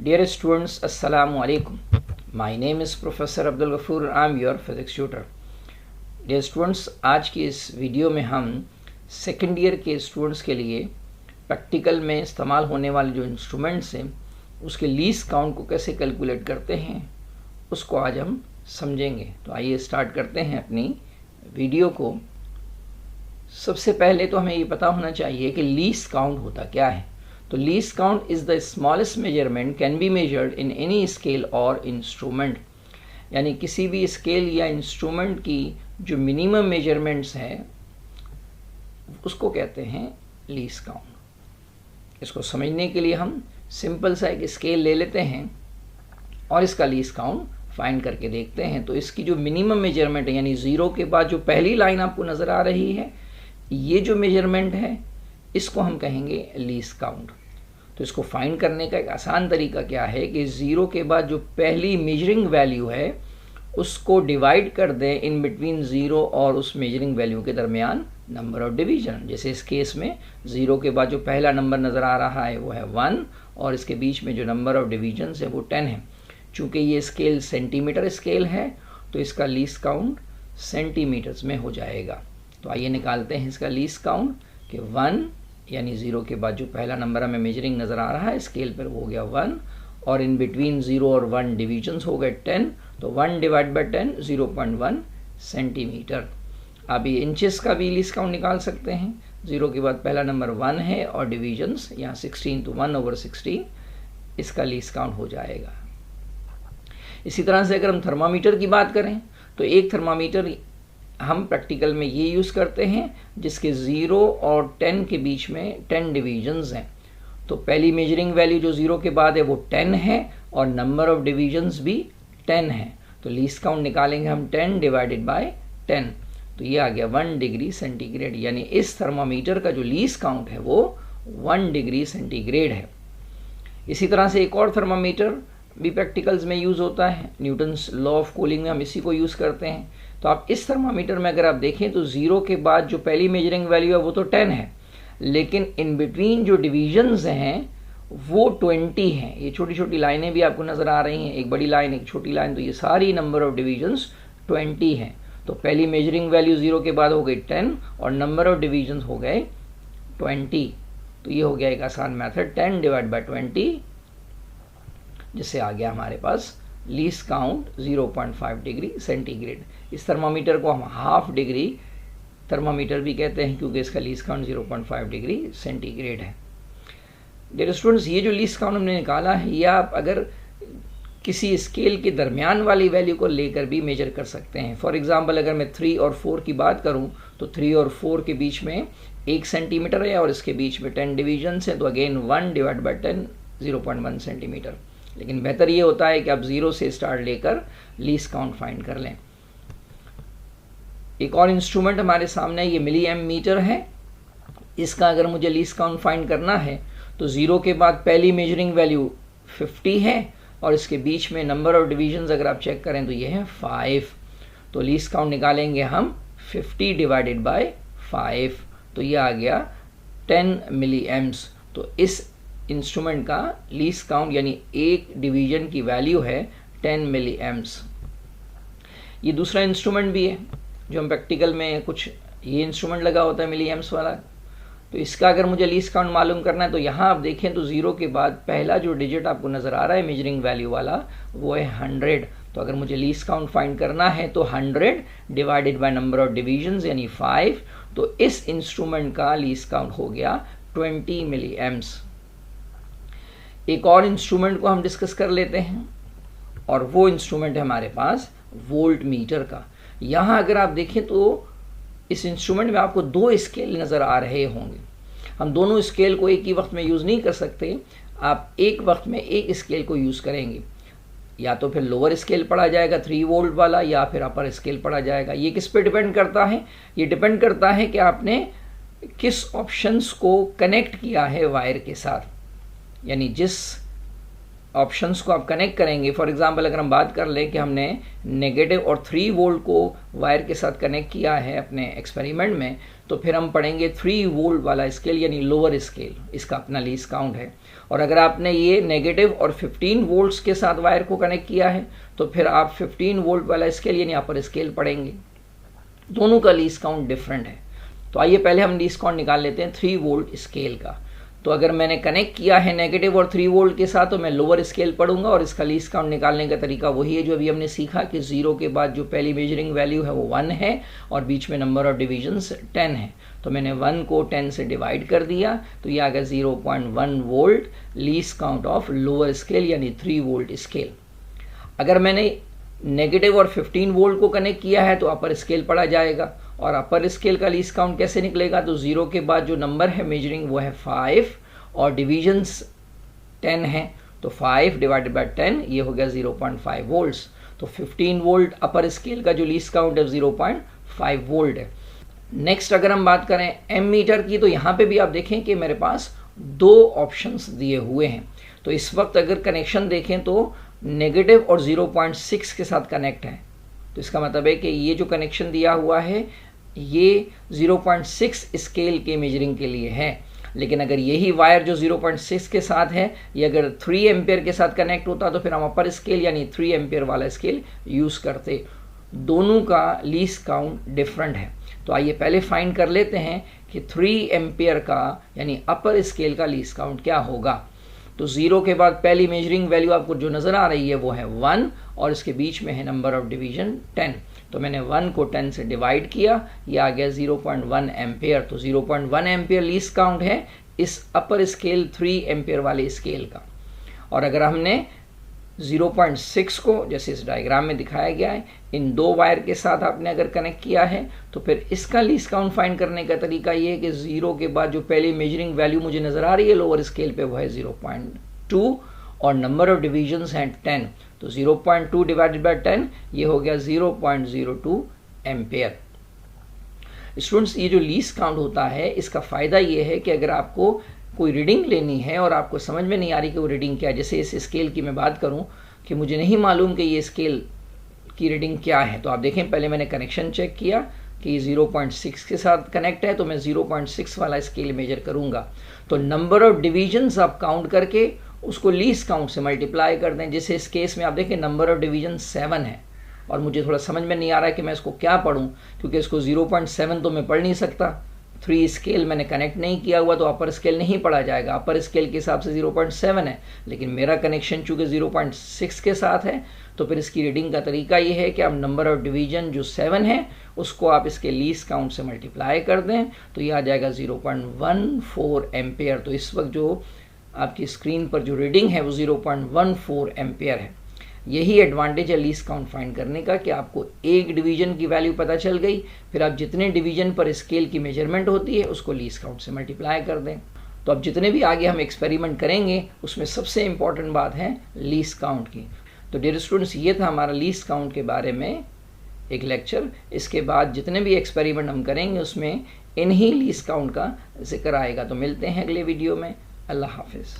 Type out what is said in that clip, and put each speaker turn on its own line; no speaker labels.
Dear students, Assalamu alaikum. My name is Professor Abdul Ghafoor. I am your physics tutor. Dear students, आज की इस video में हम second year के students के लिए प्रैक्टिकल में इस्तेमाल होने वाले जो इंस्ट्रूमेंट्स हैं उसके लीस्ट काउंट को कैसे कैलकुलेट करते हैं उसको आज हम समझेंगे। तो आइए स्टार्ट करते हैं अपनी वीडियो को। सबसे पहले तो हमें ये पता होना चाहिए कि लीस्ट काउंट होता क्या है। तो least count is the smallest measurement can be measured in any scale और इंस्ट्रूमेंट, यानी किसी भी स्केल या इंस्ट्रूमेंट की जो मिनिमम मेजरमेंट्स हैं उसको कहते हैं लीस्ट काउंट। इसको समझने के लिए हम सिंपल सा एक स्केल ले लेते हैं और इसका लीस्ट काउंट फाइंड करके देखते हैं। तो इसकी जो मिनिमम मेजरमेंट है, यानी ज़ीरो के बाद जो पहली लाइन आपको नज़र आ रही है, ये जो मेजरमेंट है इसको हम कहेंगे लीस्ट काउंट। तो इसको फाइंड करने का एक आसान तरीका क्या है कि ज़ीरो के बाद जो पहली मेजरिंग वैल्यू है उसको डिवाइड कर दें इन बिटवीन ज़ीरो और उस मेजरिंग वैल्यू के दरमियान नंबर ऑफ डिवीजन। जैसे इस केस में ज़ीरो के बाद जो पहला नंबर नज़र आ रहा है वो है 1 और इसके बीच में जो नंबर ऑफ डिवीजन है वो 10 है। चूँकि ये स्केल सेंटीमीटर स्केल है तो इसका लीस्ट काउंट सेंटीमीटर्स में हो जाएगा। तो आइए निकालते हैं इसका लीस्ट काउंट कि 1 यानी ज़ीरो के बाद जो पहला नंबर हमें मेजरिंग नज़र आ रहा है स्केल पर वो हो गया 1 और इन बिटवीन 0 और 1 डिवीजन्स हो गए 10। तो 1 डिवाइड बाई 10 0.1 सेंटीमीटर। अब ये इंचेस का भी लीस्ट काउंट निकाल सकते हैं। 0 के बाद पहला नंबर 1 है और डिवीजन्स यहाँ 16 तो 1/16 इसका लीस्ट काउंट हो जाएगा। इसी तरह से अगर हम थर्मामीटर की बात करें तो एक थर्मामीटर हम प्रैक्टिकल में ये यूज़ करते हैं जिसके 0 और 10 के बीच में 10 डिवीजन्स हैं। तो पहली मेजरिंग वैल्यू जो 0 के बाद है वो 10 है और नंबर ऑफ डिवीजन्स भी 10 है। तो लीस्ट काउंट निकालेंगे हम 10 डिवाइडेड बाय 10। तो ये आ गया 1 डिग्री सेंटीग्रेड, यानी इस थर्मामीटर का जो लीस्ट काउंट है वो 1 डिग्री सेंटीग्रेड है। इसी तरह से एक और थर्मामीटर भी प्रैक्टिकल्स में यूज़ होता है, न्यूटन्स लॉ ऑफ कूलिंग में हम इसी को यूज़ करते हैं। तो आप इस थर्मामीटर में अगर आप देखें तो 0 के बाद जो पहली मेजरिंग वैल्यू है वो तो 10 है, लेकिन इन बिटवीन जो डिवीजन्स हैं वो 20 हैं। ये छोटी छोटी लाइनें भी आपको नज़र आ रही हैं, एक बड़ी लाइन एक छोटी लाइन, तो ये सारी नंबर ऑफ डिवीजन्स 20 हैं। तो पहली मेजरिंग वैल्यू 0 के बाद हो गई 10 और नंबर ऑफ डिवीजन्स हो गए 20। तो ये हो गया एक आसान मेथड 10 डिवाइड बाई 20, जिससे आ गया हमारे पास लीस्ट काउंट 0.5 डिग्री सेंटीग्रेड। इस थर्मामीटर को हम हाफ डिग्री थर्मामीटर भी कहते हैं क्योंकि इसका लीस्ट काउंट 0.5 डिग्री सेंटीग्रेड है। डियर स्टूडेंट्स, ये जो लीस्ट काउंट हमने निकाला है ये आप अगर किसी स्केल के दरमियान वाली वैल्यू को लेकर भी मेजर कर सकते हैं। फॉर एग्जांपल अगर मैं 3 और 4 की बात करूं तो 3 और 4 के बीच में 1 सेंटीमीटर है और इसके बीच में 10 डिवीजन्स हैं, तो अगेन 1 डिवाइड बाई 10 0.1 सेंटीमीटर। लेकिन बेहतर ये होता है कि आप 0 से स्टार्ट लेकर लीस्ट काउंट फाइंड कर लें। एक और इंस्ट्रूमेंट हमारे सामने ये मिली एम मीटर है। इसका अगर मुझे लीस्ट काउंट फाइंड करना है तो 0 के बाद पहली मेजरिंग वैल्यू 50 है और इसके बीच में नंबर ऑफ डिवीजन्स अगर आप चेक करें तो ये है 5। तो लीस्ट काउंट निकालेंगे हम 50 डिवाइडेड बाय 5, तो ये आ गया 10 मिली एम्स। तो इस इंस्ट्रूमेंट का लीस्ट काउंट यानी एक डिवीजन की वैल्यू है 10 मिली एम्स। ये दूसरा इंस्ट्रूमेंट भी है जो हम प्रैक्टिकल में कुछ ये इंस्ट्रूमेंट लगा होता है मिली एम्स वाला। तो इसका अगर मुझे लीस्ट काउंट मालूम करना है तो यहाँ आप देखें तो 0 के बाद पहला जो डिजिट आपको नज़र आ रहा है मेजरिंग वैल्यू वाला वो है 100। तो अगर मुझे लीस्ट काउंट फाइंड करना है तो 100 divided by number of divisions यानी 5। तो इस इंस्ट्रूमेंट का लीस्ट काउंट हो गया 20 मिली एम्स। एक और इंस्ट्रूमेंट को हम डिस्कस कर लेते हैं और वो इंस्ट्रूमेंट है हमारे पास वोल्ट मीटर का। यहाँ अगर आप देखें तो इस इंस्ट्रूमेंट में आपको 2 स्केल नज़र आ रहे होंगे। हम दोनों स्केल को एक ही वक्त में यूज़ नहीं कर सकते, आप एक वक्त में एक स्केल को यूज़ करेंगे। या तो फिर लोअर स्केल पढ़ा जाएगा 3 वोल्ट वाला या फिर अपर स्केल पढ़ा जाएगा। ये किस पे डिपेंड करता है? ये डिपेंड करता है कि आपने किस ऑप्शंस को कनेक्ट किया है वायर के साथ, यानी जिस ऑप्शंस को आप कनेक्ट करेंगे। फॉर एग्जांपल अगर हम बात कर लें कि हमने नेगेटिव और 3 वोल्ट को वायर के साथ कनेक्ट किया है अपने एक्सपेरिमेंट में, तो फिर हम पढ़ेंगे 3 वोल्ट वाला स्केल यानी लोअर स्केल, इसका अपना लीस्ट काउंट है। और अगर आपने ये नेगेटिव और 15 वोल्ट्स के साथ वायर को कनेक्ट किया है तो फिर आप 15 वोल्ट वाला स्केल यानी अपर स्केल पढ़ेंगे। दोनों का लीस्ट काउंट डिफरेंट है। तो आइए पहले हम लीस्ट काउंट निकाल लेते हैं 3 वोल्ट स्केल का। तो अगर मैंने कनेक्ट किया है नेगेटिव और 3 वोल्ट के साथ तो मैं लोअर स्केल पढ़ूंगा और इसका लीस्ट काउंट निकालने का तरीका वही है जो अभी हमने सीखा कि 0 के बाद जो पहली मेजरिंग वैल्यू है वो 1 है और बीच में नंबर ऑफ डिविजन्स 10 है। तो मैंने 1 को 10 से डिवाइड कर दिया तो ये आ गया 0.1 volt least count of lower scale यानी 3 वोल्ट स्केल। अगर मैंने नेगेटिव और 15 वोल्ट को कनेक्ट किया है तो अपर स्केल पढ़ा जाएगा। और अपर स्केल का लीस्ट काउंट कैसे निकलेगा, तो 0 के बाद जो नंबर है मेजरिंग वो है 5 और डिविजन्स 10 है, तो 5 डिवाइडेड बाय 10 ये हो गया 0.5 वोल्ट्स। तो 15 वोल्ट अपर स्केल का जो लीस्ट काउंट है 0.5 वोल्ट है। नेक्स्ट अगर हम बात करें एमीटर की, तो यहाँ पे भी आप देखें कि मेरे पास 2 ऑप्शंस दिए हुए हैं। तो इस वक्त अगर कनेक्शन देखें तो नेगेटिव और 0.6 के साथ कनेक्ट है, तो इसका मतलब है कि ये जो कनेक्शन दिया हुआ है ये 0.6 स्केल के मेजरिंग के लिए है। लेकिन अगर यही वायर जो 0.6 के साथ है ये अगर 3 एम्पियर के साथ कनेक्ट होता तो फिर हम अपर स्केल यानी 3 एम्पियर वाला स्केल यूज़ करते। दोनों का लीस्ट काउंट डिफरेंट है। तो आइए पहले फाइंड कर लेते हैं कि 3 एम्पियर का यानी अपर स्केल का लीस्ट काउंट क्या होगा। तो 0 के बाद पहली मेजरिंग वैल्यू आपको जो नज़र आ रही है वो है 1 और इसके बीच में है नंबर ऑफ डिवीजन 10। तो मैंने 1 को 10 से डिवाइड किया, ये आ गया 0.1 एम्पियर। तो 0.1 एम्पियर लीस्ट काउंट है इस अपर स्केल 3 एम्पियर वाले स्केल का। और अगर हमने 0.6 को जैसे इस डायग्राम में दिखाया गया है इन 2 वायर के साथ आपने अगर कनेक्ट किया है तो फिर इसका लीस्ट काउंट फाइंड करने का तरीका ये है कि 0 के बाद जो पहली मेजरिंग वैल्यू मुझे नज़र आ रही है लोअर स्केल पे वो है 0.2 और नंबर ऑफ डिविजन्स हैं 10। तो 0.2 डिवाइडेड बाय 10 ये हो गया 0.02 एम्पियर। स्टूडेंट्स ये जो लीस्ट काउंट होता है इसका फ़ायदा ये है कि अगर आपको कोई रीडिंग लेनी है और आपको समझ में नहीं आ रही कि वो रीडिंग क्या है, जैसे इस स्केल की मैं बात करूं कि मुझे नहीं मालूम कि ये स्केल की रीडिंग क्या है, तो आप देखें पहले मैंने कनेक्शन चेक किया कि 0.6 के साथ कनेक्ट है तो मैं 0.6 वाला स्केल मेजर करूंगा। तो नंबर ऑफ डिविजन्स आप काउंट करके उसको लीस्ट काउंट से मल्टीप्लाई कर दें। जैसे इस केस में आप देखें नंबर ऑफ डिवीजन 7 है और मुझे थोड़ा समझ में नहीं आ रहा है कि मैं इसको क्या पढ़ूं, क्योंकि इसको 0.7 तो मैं पढ़ नहीं सकता। 3 स्केल मैंने कनेक्ट नहीं किया हुआ तो अपर स्केल नहीं पढ़ा जाएगा। अपर स्केल के हिसाब से 0.7 है, लेकिन मेरा कनेक्शन चूँकि 0.6 के साथ है तो फिर इसकी रीडिंग का तरीका ये है कि आप नंबर ऑफ डिवीजन जो 7 है उसको आप इसके लीस्ट काउंट से मल्टीप्लाई कर दें तो ये आ जाएगा 0.14 एम्पियर। तो इस वक्त जो आपकी स्क्रीन पर जो रीडिंग है वो 0.14 एम्पियर है। यही एडवांटेज है लीस्ट काउंट फाइंड करने का कि आपको एक डिवीजन की वैल्यू पता चल गई, फिर आप जितने डिवीजन पर स्केल की मेजरमेंट होती है उसको लीस्ट काउंट से मल्टीप्लाई कर दें। तो अब जितने भी आगे हम एक्सपेरिमेंट करेंगे उसमें सबसे इंपॉर्टेंट बात है लीस्ट काउंट की। तो डियर स्टूडेंट्स ये था हमारा लीस्ट काउंट के बारे में एक लेक्चर। इसके बाद जितने भी एक्सपेरिमेंट हम करेंगे उसमें इन्हीं लीस्ट काउंट का जिक्र आएगा। तो मिलते हैं अगले वीडियो में। अल्लाह हाफिज़।